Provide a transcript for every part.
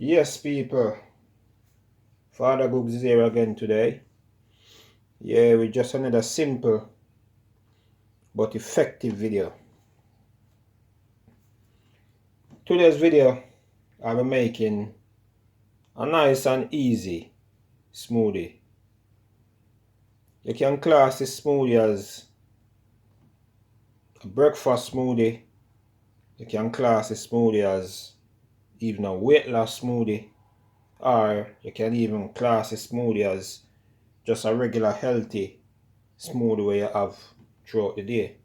Yes, people, Father Googs is here again today. Yeah, with just another simple but effective video. Today's video, I'll be making a nice and easy smoothie. You can class this smoothie as a breakfast smoothie. You can class this smoothie as even a weight loss smoothie. Or you can even class this smoothie as just a regular healthy smoothie where you have throughout the day.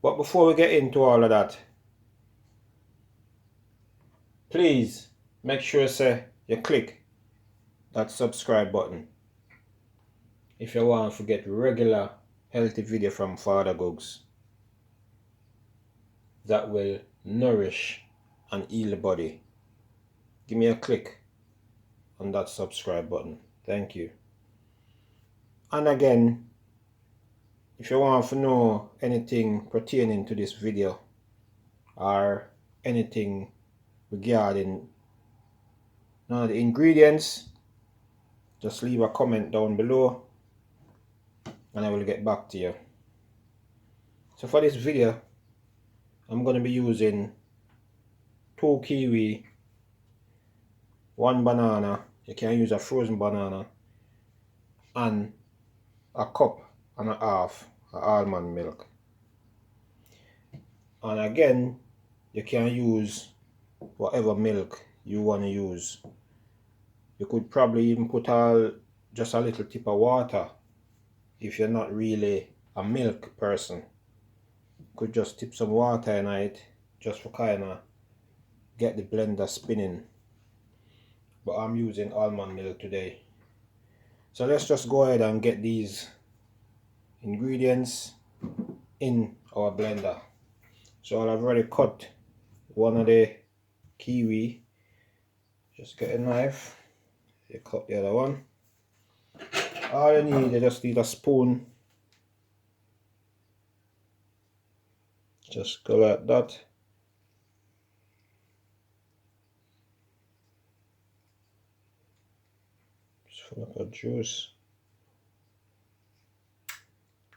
But before we get into all of that, please make sure you click that subscribe button if you want to get regular healthy video from Father Googs that will nourish and heal the body. Give me a click on that subscribe button. Thank you. And again, if you want to know anything pertaining to this video or anything regarding none of the ingredients, just leave a comment down below and I will get back to you. So for this video, I'm going to be using 2 kiwi, 1 banana, you can use a frozen banana, and a cup and a half of almond milk. And again, you can use whatever milk you want to use. You could probably even put just a little tip of water if you're not really a milk person. You could just tip some water in it just for kind of get the blender spinning. But I'm using almond milk today. So let's just go ahead and get these ingredients in our blender. So I've already cut one of the kiwi. Just get a knife, you cut the other one. All you need, you just need a spoon. Just go like that. Just fill up a juice.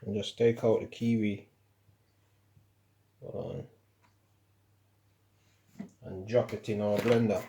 And just take out the kiwi. And drop it in our blender.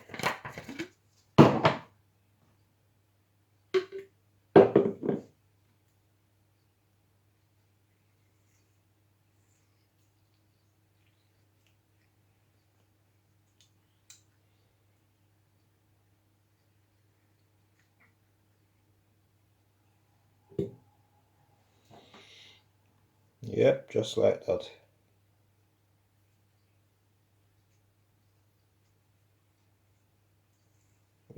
Yep, just like that.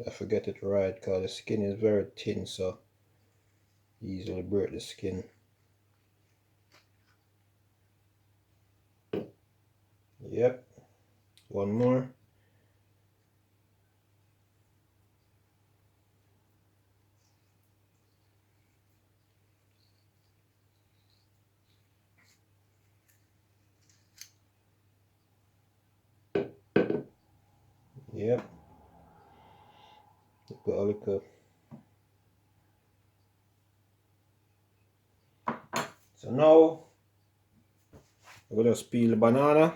I forget it right because the skin is very thin, so easily break the skin. Yep, one more. Yep, got a little. So now we're gonna just peel the banana.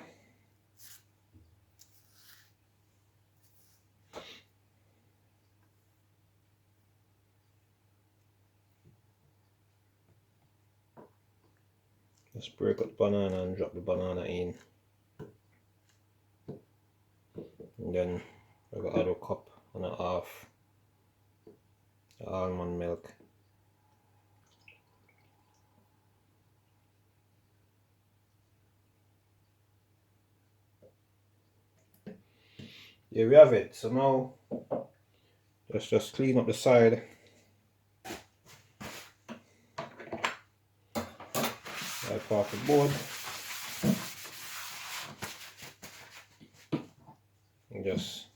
Just break up the banana and drop the banana in. And then I got a cup and a half almond milk. Here we have it. So now let's just clean up the side. Wipe off the board. And just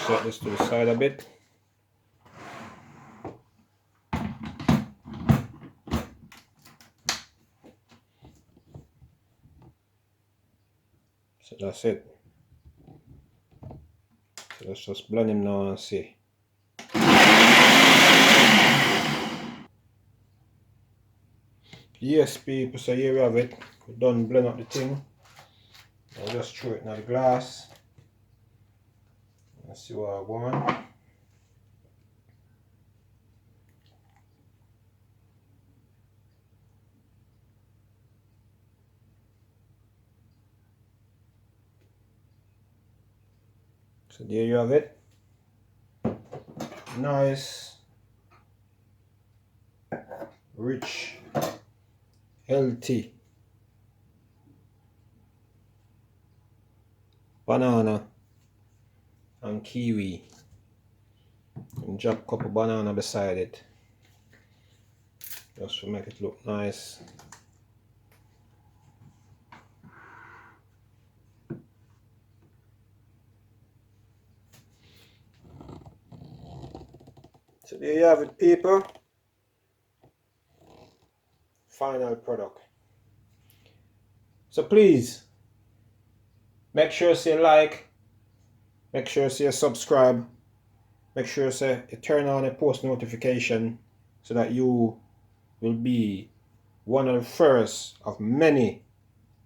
set this to the side a bit. So that's it. So let's just blend him now and see. Yes, people, so here we have it. We're done blend up the thing. I'll just throw it in the glass. Let's see what I want. So there you have it. Nice, rich, healthy banana and kiwi. And drop a couple banana beside it, just to make it look nice. So there you have it, people. Final product. So please make sure you like, make sure you subscribe, make sure you turn on a post notification so that you will be one of the first of many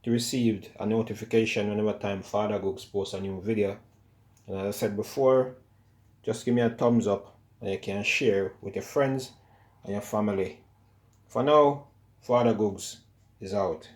to receive a notification whenever time Father Googs posts a new video. And as I said before, just give me a thumbs up and you can share with your friends and your family. For now, Father Googs is out.